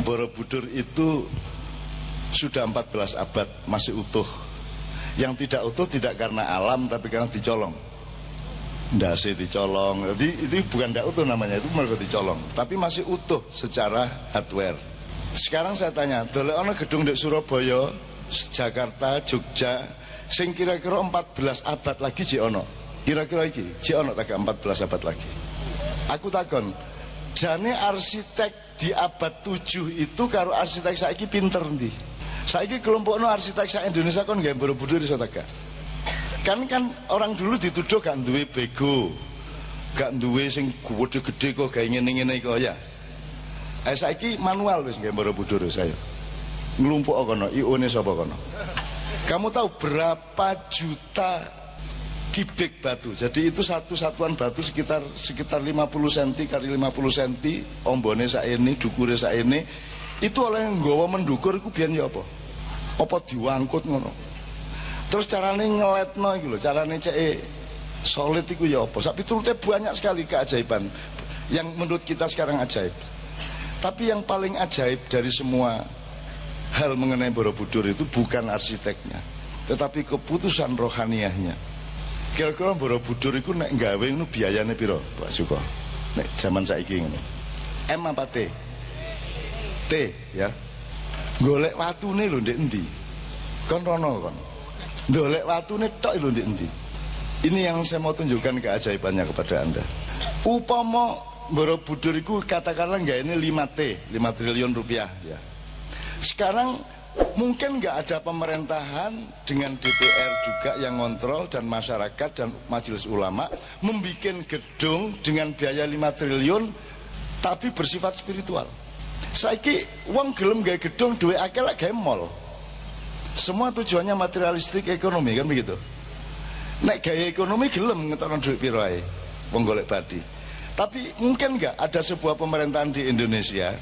Borobudur itu sudah 14 abad masih utuh. Yang tidak utuh tidak karena alam tapi karena dicolong. Ndase dicolong. Jadi itu bukan tidak utuh namanya, itu mereka dicolong. Tapi masih utuh secara hardware. Sekarang saya tanya, dolek ana gedung di Surabaya, Jakarta, Jogja, sing kira-kira 14 abad lagi jek ono. Kira-kira iki jek ono tak 14 abad lagi. Aku takon, jane arsitek di abad 7 itu karo arsitek saiki pinter ndi? Saiki kelompokno arsitek sak Indonesia kon gawe Borobudur iso ta gak? Kan orang dulu dituduh gak duwe bego, gak duwe sing gede-gede kok gawe ngene-ngene kok ya. Saiki manual wis gawe Borobudur saya. Nglumpuk kono, IO-ne sapa kono? Kamu tahu berapa juta kubik batu? Jadi itu satu satuan batu sekitar 50 cm kali 50 cm, ombone saene, dukure saene. Itu oleh nggawa mendukur iku biyen ya apa? Apa diwangkut ngono. Terus carane ngeletno iki lho, carane ceke solid iku ya apa? Sak piturute banyak sekali keajaiban yang menurut kita sekarang ajaib. Tapi yang paling ajaib dari semua hal mengenai Borobudur itu bukan arsiteknya, tetapi keputusan rohaniahnya. Kira-kira Borobudur itu nek gawe ngono biayane piro, Pak Suko? Nek zaman saiki ngene. M apa T? T ya. Golek watune lho ndek endi? Kon rono kon. Golek watune tok lho ndek endi? Ini yang saya mau tunjukkan keajaibannya kepada Anda. Upama Borobudur itu katakanlah enggak ini 5T, 5 triliun rupiah ya. Sekarang mungkin nggak ada pemerintahan dengan DPR juga yang ngontrol dan masyarakat dan majelis ulama membuat gedung dengan biaya 5 triliun tapi bersifat spiritual. Saiki wong gelem gawe gedung duwe akeh lek gawe mall. Semua tujuannya materialistik ekonomi kan begitu. Nek gaya ekonomi gelem ngetokno duit piro ae wong golek badi. Tapi mungkin nggak ada sebuah pemerintahan di Indonesia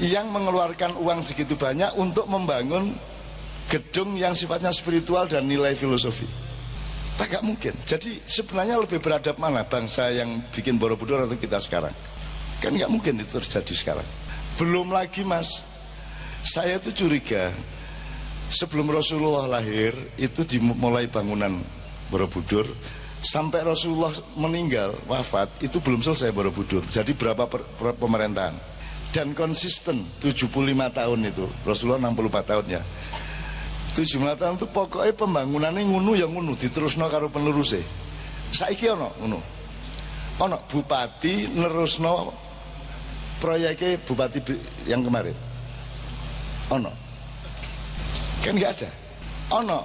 yang mengeluarkan uang segitu banyak untuk membangun gedung yang sifatnya spiritual dan nilai filosofi? Tak mungkin. Jadi sebenarnya lebih beradab mana bangsa yang bikin Borobudur atau kita sekarang? Kan nggak mungkin itu terjadi sekarang. Belum lagi Mas, saya tuh curiga sebelum Rasulullah lahir itu dimulai bangunan Borobudur sampai Rasulullah meninggal wafat itu belum selesai Borobudur. Jadi berapa pemerintahan? Dan konsisten 75 tahun itu, Rasulullah 64 tahun ya. 75 tahun itu pokoknya pembangunannya ngunu yang ngunu, diterusno karo penerusnya. Saiki ono ngunu. Ono bupati nerusno proyeknya bupati yang kemarin. Ono. Kan nggak ada. Ono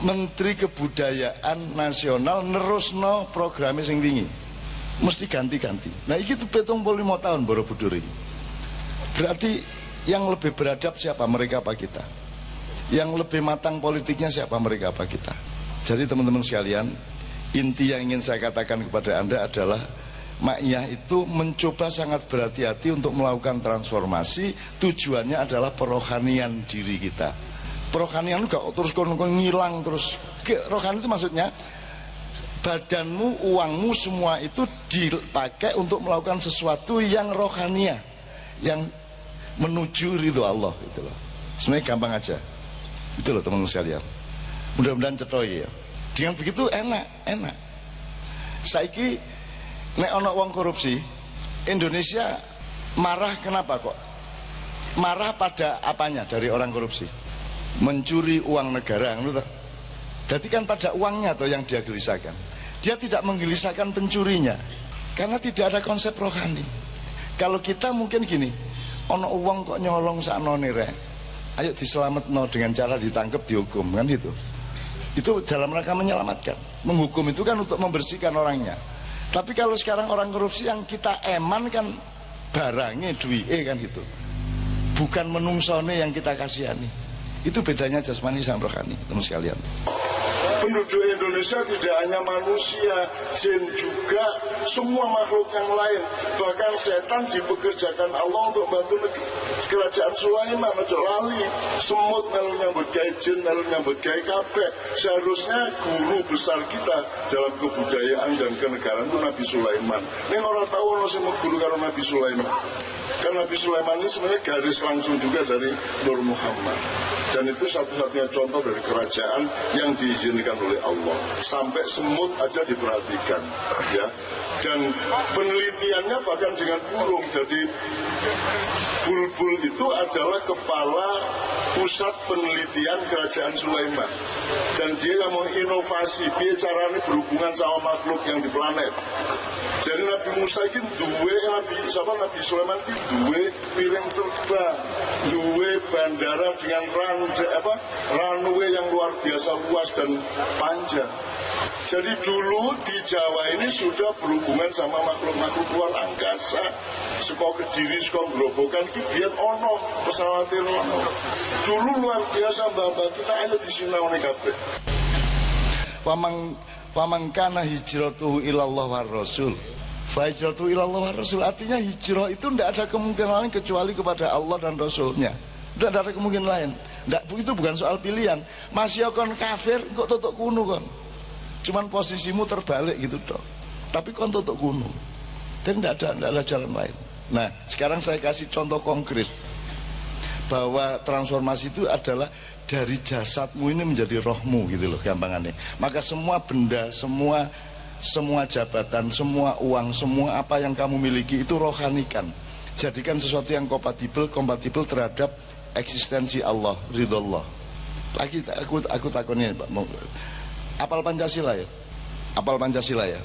Menteri Kebudayaan Nasional nerusno programnya sing wingi. Mesti ganti-ganti. Nah iki tuh 75 tahun Borobudur ini. Berarti yang lebih beradab siapa, mereka apa kita? Yang lebih matang politiknya siapa, mereka apa kita? Jadi teman-teman sekalian, inti yang ingin saya katakan kepada Anda adalah Ma'iyah itu mencoba sangat berhati-hati untuk melakukan transformasi. Tujuannya adalah perohanian diri kita. Perohanian itu gak terus ngilang terus. Rohani itu maksudnya badanmu, uangmu semua itu dipakai untuk melakukan sesuatu yang rohaniah, yang menuju ridho Allah gitu loh. Sebenarnya gampang aja. Itu loh teman-teman sekalian. Mudah-mudahan cetoi ya. Dengan begitu enak. Saiki nek ono wong korupsi, Indonesia marah kenapa kok? Marah pada apanya dari orang korupsi? Mencuri uang negara, jadi kan pada uangnya atau yang dia gelisahkan. Dia tidak menggelisahkan pencurinya karena tidak ada konsep rohani. Kalau kita mungkin gini, ono uang kok nyolong saknone rek, ayo diselametno dengan cara ditangkap dihukum kan gitu. Itu dalam rangka menyelamatkan. Menghukum itu kan untuk membersihkan orangnya. Tapi kalau sekarang orang korupsi yang kita eman kan barangnya duwike kan gitu. Bukan menungsone yang kita kasihani. Itu bedanya jasmani sama rohani, teman sekalian. penduduk Indonesia tidak hanya manusia, jin juga, semua makhluk yang lain. Bahkan setan dipekerjakan Allah untuk bantu kerajaan Sulaiman. Ojo lali, semut melu nyambut gawe, jin melu nyambut gawe kabeh. Seharusnya guru besar kita dalam kebudayaan dan kenegaraan itu Nabi Sulaiman. Ning ora tahu ono sing guru karo Nabi Sulaiman. Karena Nabi Sulaiman ini sebenarnya garis langsung juga dari Nur Muhammad. Dan itu satu-satunya contoh dari kerajaan yang diizinkan oleh Allah. Sampai semut aja diperhatikan, ya. Dan penelitiannya bahkan dengan burung. Jadi bulbul itu adalah kepala pusat penelitian kerajaan Sulaiman. Dan dia yang menginovasi biar caranya berhubungan sama makhluk yang di planet. Jadi Nabi Musa ini Nabi Sulaiman ini duwe piring terbang, duwe bandara dengan runway yang luar biasa luas dan panjang. Jadi dulu di Jawa ini sudah berhubungan sama makhluk-makhluk luar angkasa. Sekolah Kediri, sekolah Grobogan, biar ono pesawat ono. Dulu luar biasa mbak kita ada di sini oleh kabeh. Pamangkana hijratuhu ilallah war rasul. Hijratuhu ilallah war rasul, artinya hijrah itu tidak ada kemungkinan lain kecuali kepada Allah dan Rasulnya. Tidak ada kemungkinan lain. Itu bukan soal pilihan. Masih kon kafir kok tutuk kuno kon. Cuman posisimu terbalik gitu dong. Tapi kon tutuk kuno. Dan tidak ada jalan lain. Nah, sekarang saya kasih contoh konkret bahwa transformasi itu adalah dari jasadmu ini menjadi rohmu gitu loh gampangannya. Maka semua benda, semua jabatan, semua uang, semua apa yang kamu miliki itu rohanikan. Jadikan sesuatu yang kompatibel terhadap eksistensi Allah, ridho Allah. Lagi aku takonnya Pak. Apal Pancasila ya? Apal Pancasila ya?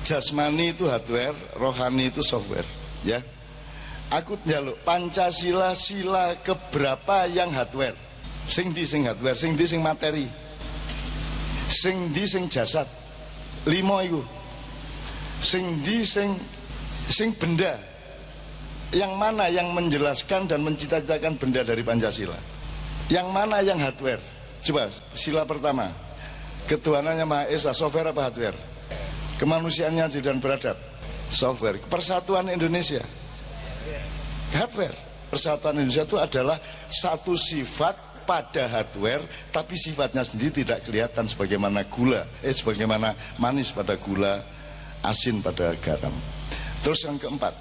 Jasmani itu hardware, rohani itu software, ya. Aku njaluk Pancasila sila keberapa yang hardware? Sing hardware, sing materi. Sing jasad. 5 iku. Sing benda. Yang mana yang menjelaskan dan mencita-citakan benda dari Pancasila? Yang mana yang hardware? Coba sila pertama. Ketuhanannya Maha Esa, software apa hardware? Kemanusiaannya adil dan beradab, software. Persatuan Indonesia, hardware. Persatuan Indonesia itu adalah satu sifat pada hardware, tapi sifatnya sendiri tidak kelihatan sebagaimana sebagaimana manis pada gula, asin pada garam. Terus yang keempat,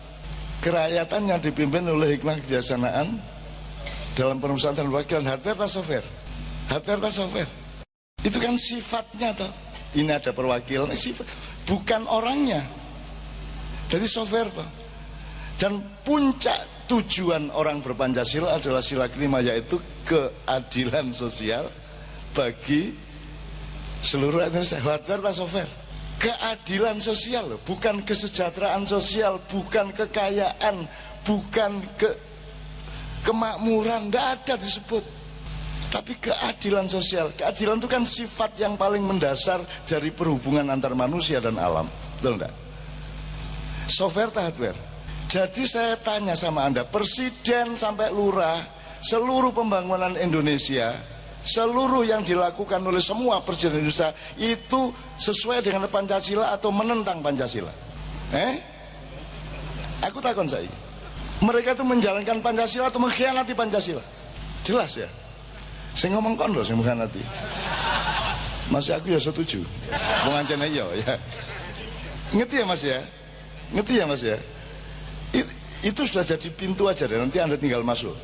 kerakyatan yang dipimpin oleh hikmah kebijaksanaan dalam perusahaan dan perwakilan, hardware atau software? Hardware atau software? Itu kan sifatnya toh. Ini ada perwakilan, sifat, bukan orangnya. Jadi software toh. Dan puncak tujuan orang berpancasila adalah sila kelima, yaitu keadilan sosial bagi seluruh Indonesia. Hardware atau software? Keadilan sosial loh, bukan kesejahteraan sosial, bukan kekayaan, bukan kemakmuran, tidak ada disebut. Tapi keadilan sosial. Keadilan itu kan sifat yang paling mendasar dari perhubungan antar manusia dan alam. Betul enggak? Software atau hardware? Jadi saya tanya sama Anda, presiden sampai lurah, seluruh pembangunan Indonesia, seluruh yang dilakukan oleh semua presiden Indonesia itu sesuai dengan Pancasila atau menentang Pancasila? Aku takon saya. Mereka itu menjalankan Pancasila atau mengkhianati Pancasila? Jelas ya? Saya ngomong kon loh, saya mengkhianati. Masih aku ya setuju. Pengancana iya ya. Ngerti ya Mas ya? Ngerti ya Mas ya? Itu sudah jadi pintu aja deh, nanti Anda tinggal masuk.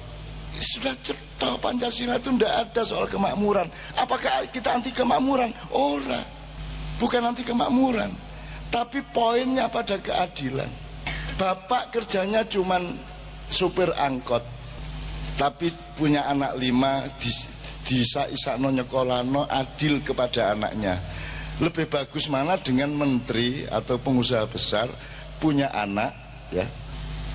Sudah cetok, Pancasila itu tidak ada soal kemakmuran. Apakah kita anti kemakmuran? Ora. Bukan anti kemakmuran, tapi poinnya pada keadilan. Bapak kerjanya cuman supir angkot, tapi punya anak 5, disa-isakno nyekolano, adil kepada anaknya. Lebih bagus mana dengan menteri atau pengusaha besar punya anak, ya,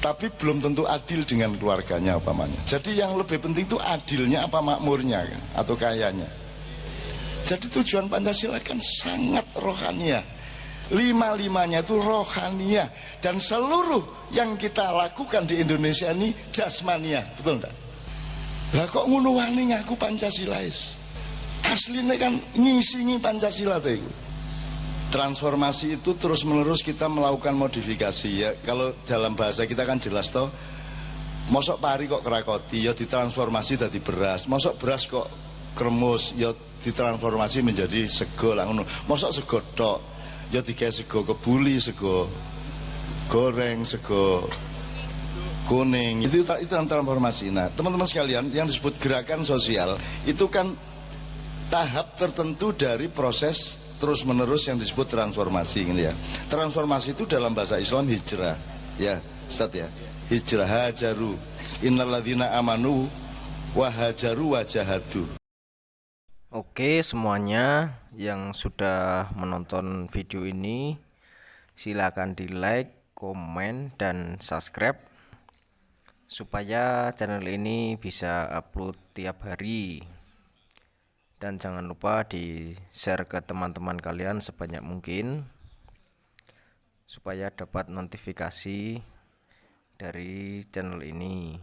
tapi belum tentu adil dengan keluarganya umpamanya. Jadi yang lebih penting itu adilnya apa makmurnya kan, atau kayanya. Jadi tujuan Pancasila kan sangat rohania. 5-5-nya itu rohania, dan seluruh yang kita lakukan di Indonesia ini jasmania, betul enggak? Lah kok ngono wani ngaku Pancasilais? Aslinya kan ngisingi Pancasila tuh. Transformasi itu terus menerus kita melakukan modifikasi ya. Kalau dalam bahasa kita kan jelas toh, mosok pari kok kerakoti ya ditransformasi jadi beras, mosok beras kok kremus ya ditransformasi menjadi sego lah ngono. Mosok sego tok ya digawe sego kebuli, sego goreng, sego kuning. Itu transformasi. Nah, teman-teman sekalian, yang disebut gerakan sosial itu kan tahap tertentu dari proses terus menerus yang disebut transformasi gitu ya. Transformasi itu dalam bahasa Islam hijrah ya, Ustaz ya. Hijrah, hajaru innalladzina amanu wa hajaru wa jahadu. Oke, semuanya yang sudah menonton video ini silakan di like, komen, dan subscribe supaya channel ini bisa upload tiap hari. Dan jangan lupa di share ke teman-teman kalian sebanyak mungkin supaya dapat notifikasi dari channel ini.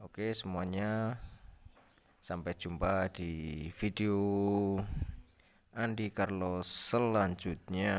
Oke semuanya, sampai jumpa di video Andi Carlos selanjutnya.